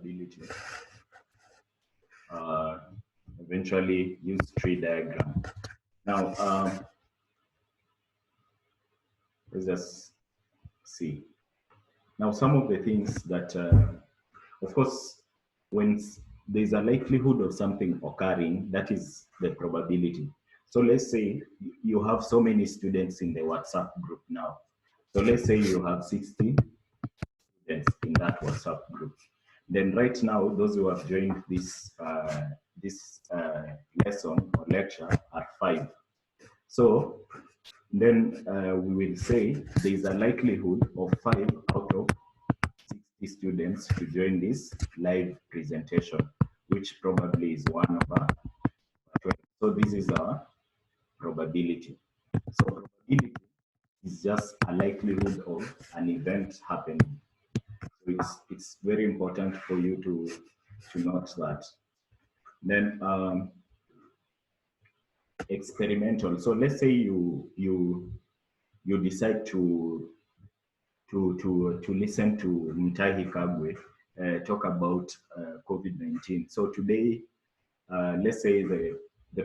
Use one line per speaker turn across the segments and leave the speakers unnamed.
probability. Eventually use tree diagram. Now, let's just see. Now, some of the things that, of course, when there's a likelihood of something occurring, that is the probability. So let's say you have so many students in the WhatsApp group now. So let's say you have 60 students in that WhatsApp group. Then right now, those who have joined this lesson or lecture are 5. So then we will say there is a likelihood of 5 out of 60 students to join this live presentation, which probably is 1/20. So this is our probability. So probability is just a likelihood of an event happening. So it's very important for you to note that. Then experimental. So let's say you decide to listen to Mutahi Kagwe talk about COVID-19. So today, let's say the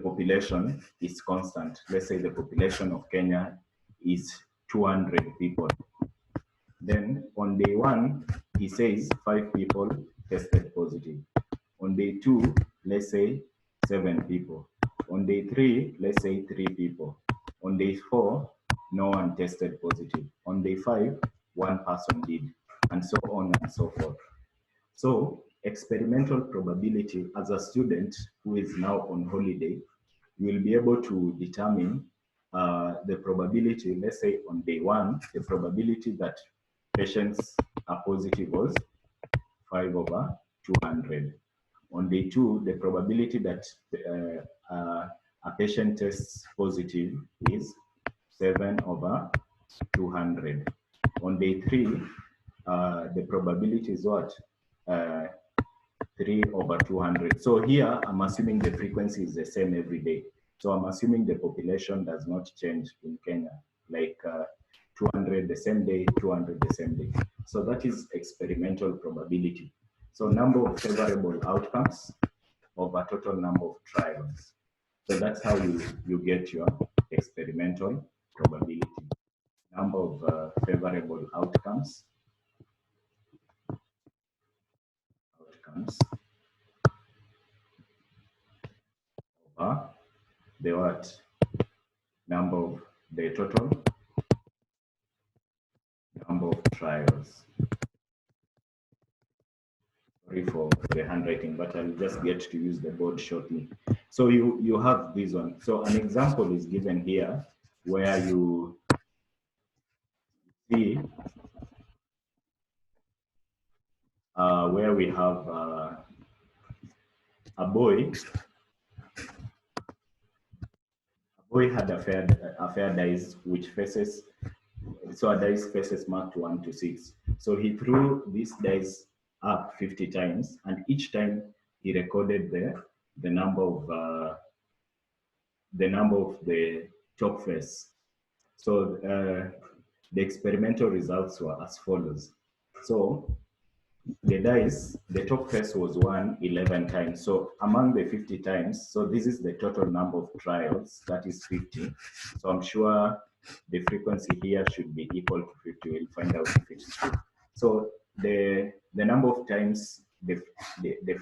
population is constant. Let's say the population of Kenya is 200 people. Then on day 1, he says 5 people tested positive. On day 2, let's say 7 people. On day 3, let's say 3 people. On day 4, no one tested positive. On day 5, 1 person did, and so on and so forth. So experimental probability, as a student who is now on holiday, you will be able to determine the probability. Let's say on day 1, the probability that patients are positive was 5/200. On day 2, the probability that a patient tests positive is 7/200. On day 3, the probability is what? 3/200. So here, I'm assuming the frequency is the same every day. So I'm assuming the population does not change in Kenya, like 200 the same day, 200 the same day. So that is experimental probability. So number of favorable outcomes over total number of trials. So that's how you get your experimental probability. Number of favorable outcomes over the what? Number of the total number of trials. Sorry for the handwriting, but I'll just get to use the board shortly. So you have this one. So an example is given here where you see where we have a boy had a fair dice which faces, so a dice faces marked 1 to 6. So he threw these dice up 50 times, and each time he recorded the number of the top face. So the experimental results were as follows. So the dice, the top face was 1 11 times. So among the 50 times, so this is the total number of trials, that is 50. So I'm sure the frequency here should be equal to 50. We'll find out if it's true. So the number of times the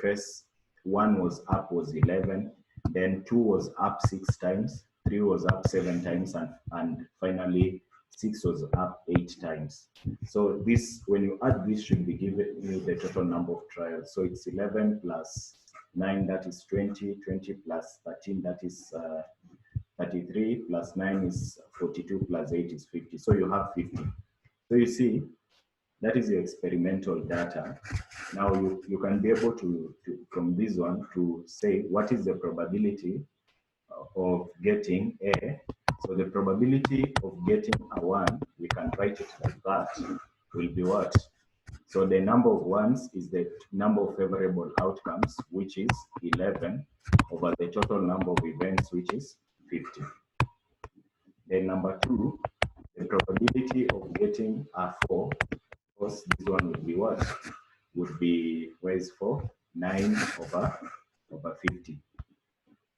first 1 was up was 11, then 2 was up 6 times, 3 was up 7 times, and finally 6 was up 8 times. So this, when you add this, should be given you the total number of trials. So it's 11 plus 9, that is 20, 20 plus 13, that is 33, plus 9 is 42, plus 8 is 50. So you have 50. So you see, that is your experimental data. Now you can be able to from this one to say what is the probability of getting A. So the probability of getting a 1, we can write it like that, will be what? So the number of ones is the number of favorable outcomes, which is 11, over the total number of events, which is 50. Then number 2, the probability of getting a 4, of course, this one will be what? would be, where is 4? 9 over 50.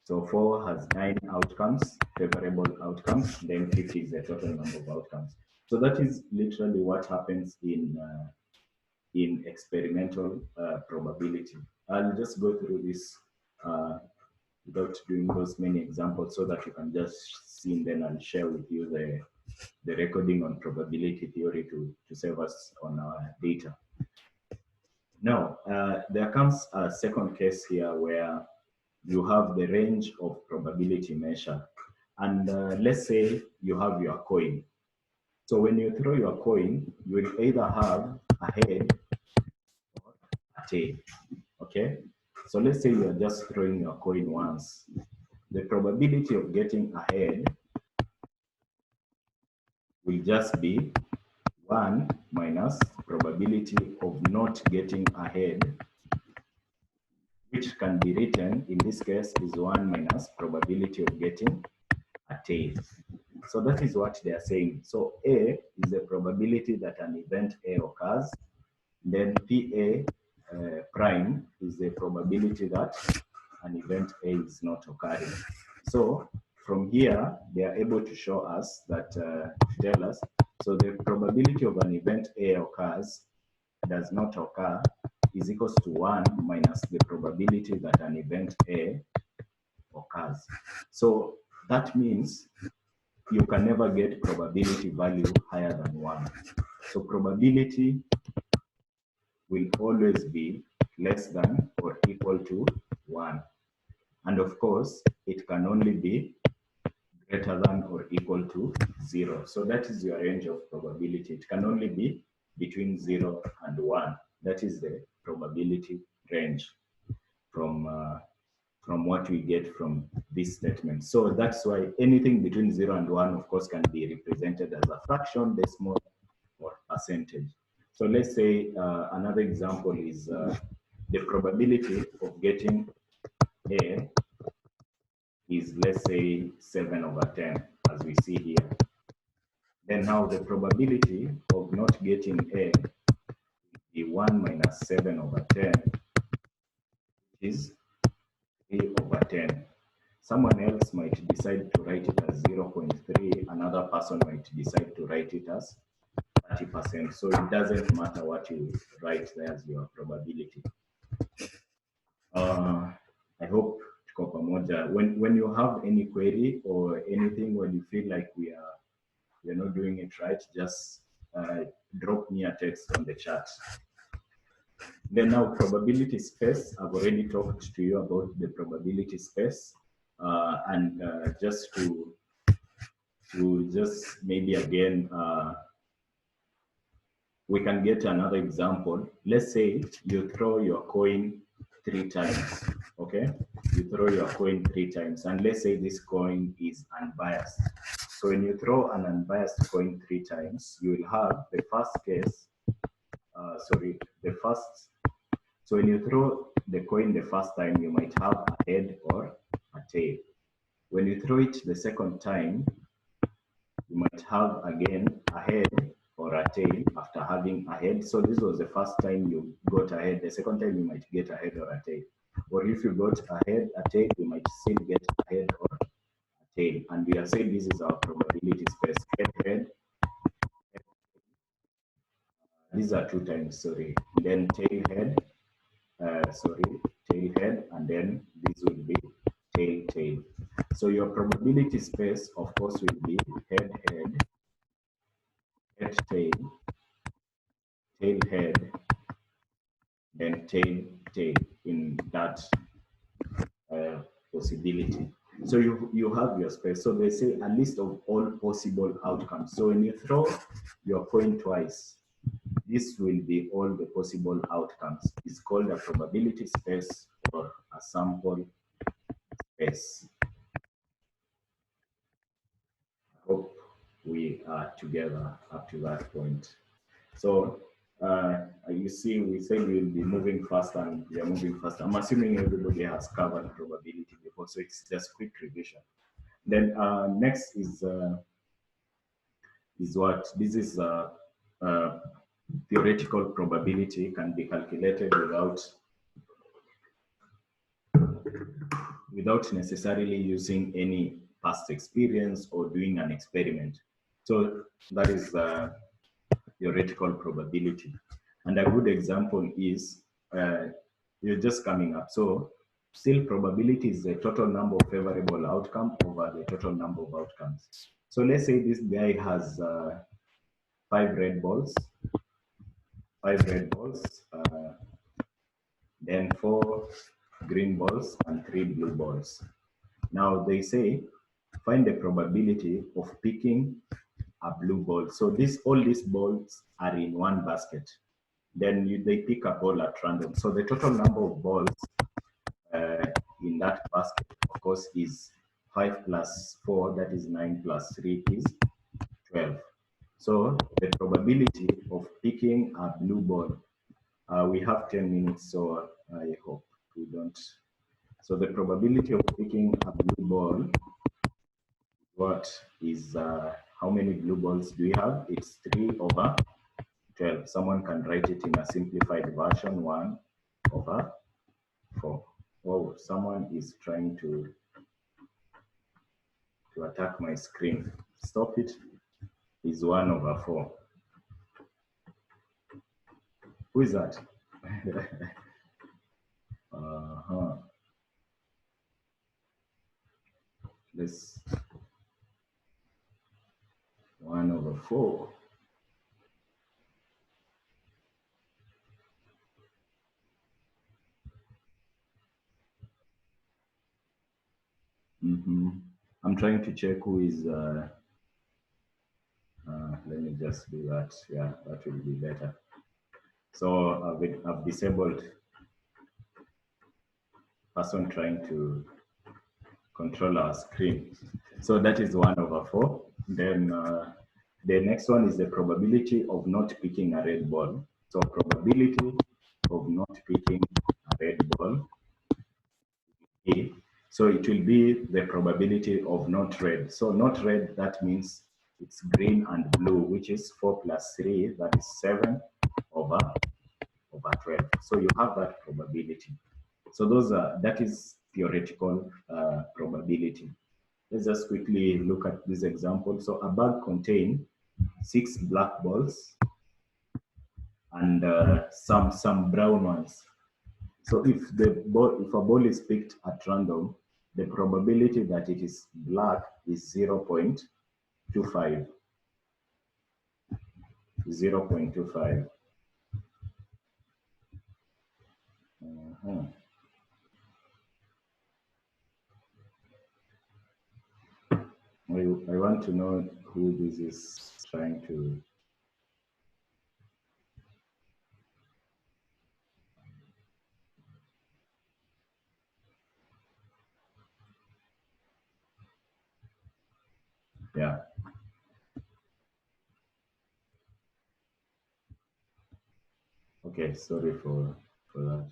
So 4 has 9 outcomes, favorable outcomes, then 50 is the total number of outcomes. So that is literally what happens in experimental probability. I'll just go through this without doing those many examples so that you can just see, and then I'll share with you the recording on probability theory to save us on our data. Now, there comes a second case here where you have the range of probability measure. And let's say you have your coin. So when you throw your coin, you will either have a head or a tail, okay? So let's say you are just throwing your coin once. The probability of getting a head will just be 1 minus probability of not getting a head, which can be written, in this case, is 1 minus probability of getting a tail. So that is what they are saying. So A is the probability that an event A occurs. Then PA prime is the probability that an event A is not occurring. So from here, they are able to show us that, to tell us, so the probability of an event A occurs, does not occur, is equals to 1 minus the probability that an event A occurs. So that means you can never get probability value higher than 1. So probability will always be less than or equal to 1. And of course, it can only be greater than or equal to 0. So that is your range of probability. It can only be between 0 and 1. That is the probability range from what we get from this statement. So that's why anything between 0 and 1, of course, can be represented as a fraction, decimal, or percentage. So let's say another example is the probability of getting A is, let's say, 7 over 10, as we see here. Then now the probability of not getting A is 1 minus 7 over 10, which is 3 over 10. Someone else might decide to write it as 0.3. Another person might decide to write it as 30%. So it doesn't matter what you write there as your probability. I hope tuko pamoja. When you have any query or anything, when you feel like we're not doing it right, just drop me a text on the chat. Then now probability space, I've already talked to you about the probability space. And just to just maybe again, we can get another example. Let's say you throw your coin 3 times, okay? You throw your coin 3 times, and let's say this coin is unbiased. So when you throw an unbiased coin 3 times, you will have the first case, so when you throw the coin the first time, you might have a head or a tail. When you throw it the second time, you might have again a head or a tail after having a head. So this was the first time you got a head. The second time you might get a head or a tail. Or if you got a head, a tail, you might still get a head or a tail. And we are saying this is our probability space. Head, head. These are 2 times, sorry. Then tail, head. Tail, head. And then this will be tail, tail. So your probability space, of course, will be head, head, head, tail, tail, head, then tail, tail in that possibility. So you have your space. So they say a list of all possible outcomes. So when you throw your coin twice, this will be all the possible outcomes. It's called a probability space or a sample space. I hope we are together up to that point. So you see, we said we'll be moving faster, and we are moving faster. I'm assuming everybody has covered probability before, so it's just quick revision. Then next is what this is theoretical probability can be calculated without necessarily using any past experience or doing an experiment. So that is theoretical probability. And a good example is you're just coming up. So still probability is the total number of favorable outcome over the total number of outcomes. So let's say this guy has five red balls, then four green balls and three blue balls. Now they say, find the probability of picking a blue ball. So all these balls are in one basket. Then they pick a ball at random. So the total number of balls in that basket, of course, is 5 plus 4, that is 9 plus 3 is 12. So the probability of picking a blue ball, we have 10 minutes, so I hope we don't. So the probability of picking a blue ball, what is, how many blue balls do we have? It's 3 over 12. Someone can write it in a simplified version, 1 over 4. Oh, someone is trying to attack my screen. Stop it. Is 1 over 4. Who is that? Let's 1 over 4. I'm trying to check who is. Let me just do that. Yeah, that will be better. So I've disabled person trying to control our screen. So that is 1 over 4. Then the next one is the probability of not picking a red ball. So probability of not picking a red ball. So it will be the probability of not red. So not red, that means it's green and blue, which is 4 plus 3, that is 7 over 12. So you have that probability. So that is theoretical probability. Let's just quickly look at this example. So a bag contains 6 black balls and some brown ones. So if a ball is picked at random, the probability that it is black is 0.25. 0.25. I want to know who this is trying to. Yeah. Okay, sorry for that.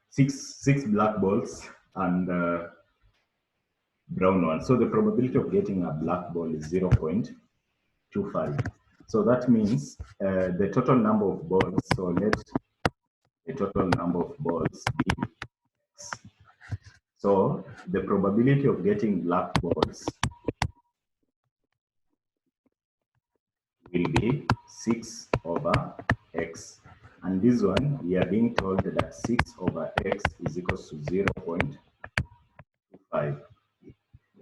Six black balls and brown one. So the probability of getting a black ball is 0.25. So that means the total number of balls, so let the total number of balls be X. So the probability of getting black balls will be 6 over X. And this one, we are being told that 6 over X is equals to 0.25.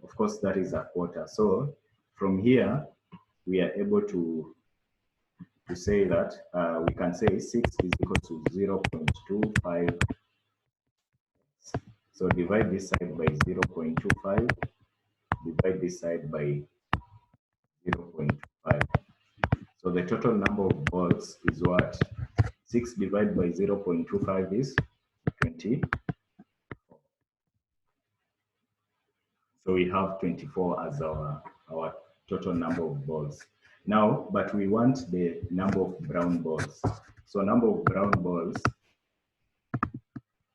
Of course, that is a quarter. So from here, we are able to say that we can say 6 is equal to 0.25. So divide this side by 0.25, divide this side by 0.25. So the total number of balls is what? 6 divided by 0.25 is 20. So we have 24 as our total number of balls. Now, but we want the number of brown balls. So number of brown balls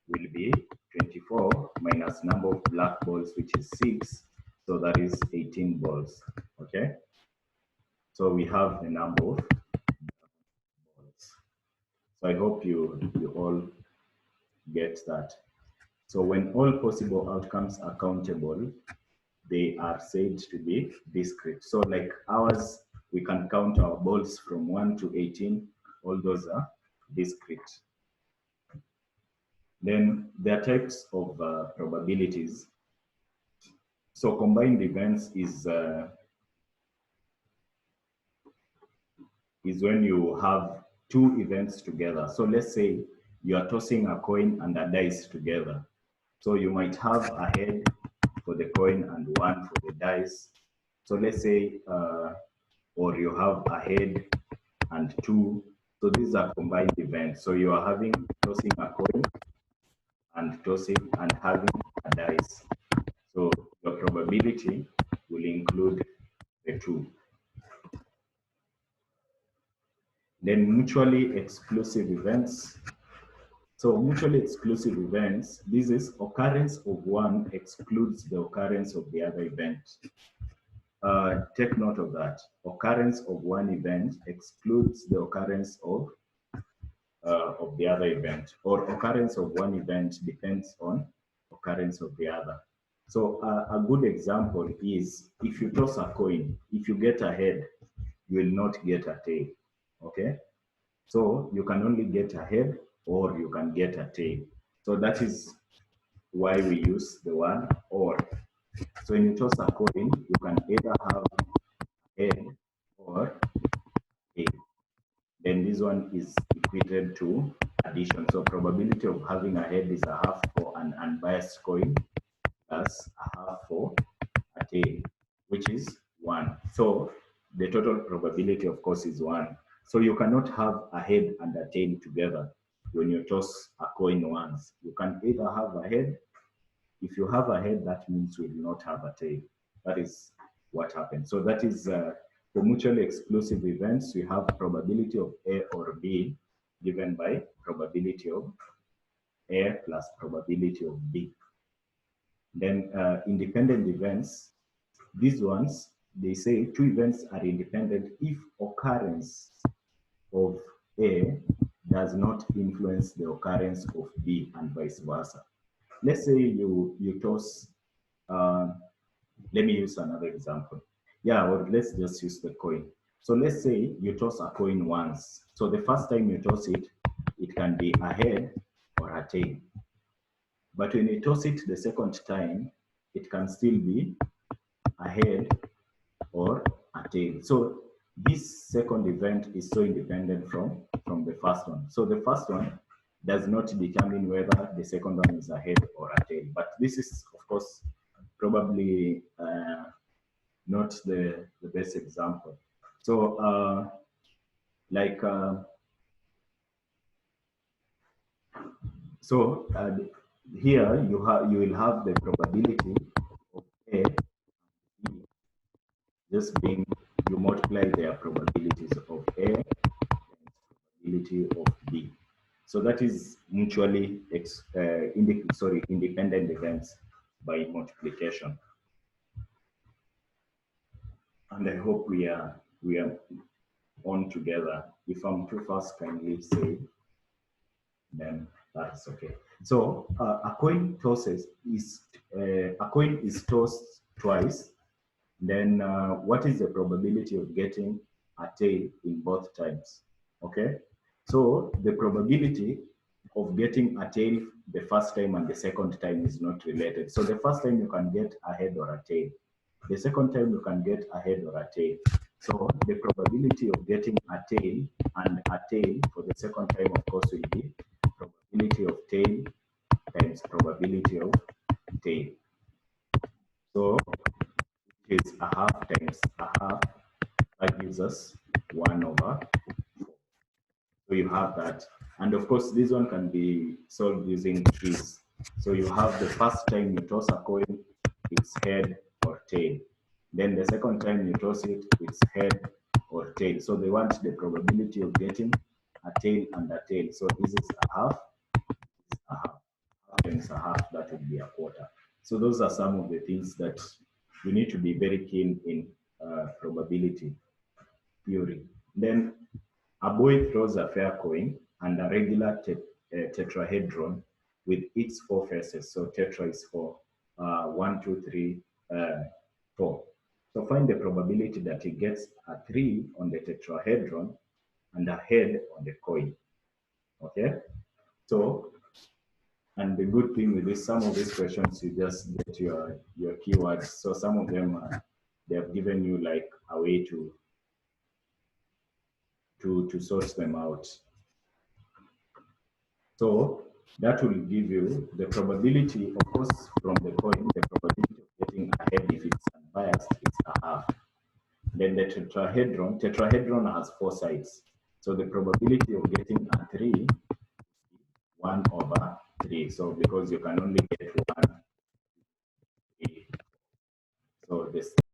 will be 24 minus number of black balls, which is 6. So that is 18 balls. Okay. So we have a number of balls. So I hope you all get that. So when all possible outcomes are countable, they are said to be discrete. So like ours, we can count our balls from 1 to 18. All those are discrete. Then there are types of probabilities. So combined events is when you have two events together. So let's say you are tossing a coin and a dice together. So you might have a head for the coin and one for the dice. So let's say, or you have a head and two. So these are combined events. So you are having tossing a coin and tossing and having a dice. So your probability will include the two. Then mutually exclusive events. So mutually exclusive events, this is occurrence of one excludes the occurrence of the other event. Take note of that. Occurrence of one event excludes the occurrence of the other event, or occurrence of one event depends on occurrence of the other. So a good example is if you toss a coin, if you get a head, you will not get a tail. Okay? So you can only get a head or you can get a tail. So that is why we use the word or. So when you toss a coin, you can either have head or tail. Then this one is equated to addition. So probability of having a head is a half for an unbiased coin plus a half for a tail, which is 1. So the total probability, of course, is 1. So you cannot have a head and a tail together when you toss a coin once. You can either have a head. If you have a head, that means you will not have a tail. That is what happens. So that is for mutually exclusive events, we have probability of A or B given by probability of A plus probability of B. Then independent events, these ones, they say two events are independent if occurrence of A does not influence the occurrence of B and vice versa. Let's say you toss, let me use another example. Yeah, or let's just use the coin. So let's say you toss a coin once. So the first time you toss it, it can be a head or a tail. But when you toss it the second time, it can still be a head or a tail. So this second event is so independent from the first one. So the first one does not determine whether the second one is a head or a tail. But this is, of course, probably not the best example. So like, so here you will have the probability of A just being, you multiply their probabilities of A and probability of B. So that is mutually independent events by multiplication. And I hope we are on together. If I'm too fast, kindly say, then that's okay. So a coin is tossed twice. Then what is the probability of getting a tail in both times? Okay, so the probability of getting a tail the first time and the second time is not related. So the first time you can get a head or a tail. The second time you can get a head or a tail. So the probability of getting a tail and a tail for the second time, of course, will be probability of tail times probability of tail. So it is a half times a half. That gives us 1 over 4. So you have that. And of course, this one can be solved using trees. So you have the first time you toss a coin, it's head or tail. Then the second time you toss it, it's head or tail. So they want the probability of getting a tail and a tail. So this is a half, this is a half. Half times a half, that would be a quarter. So those are some of the things that you need to be very keen in probability theory. Then a boy throws a fair coin and a regular tetrahedron with its 4 faces. So tetra is 4. 1, 2, 3, 4. So find the probability that he gets a 3 on the tetrahedron and a head on the coin. Okay? So, and the good thing with this, some of these questions, you just get your keywords. So some of them, they have given you like a way to sort them out. So that will give you the probability, of course, from the coin, the probability of getting a head, if it's unbiased, it's a half. Then the tetrahedron has 4 sides. So the probability of getting a 3 is 1 over 3. So because you can only get 1, 3. So this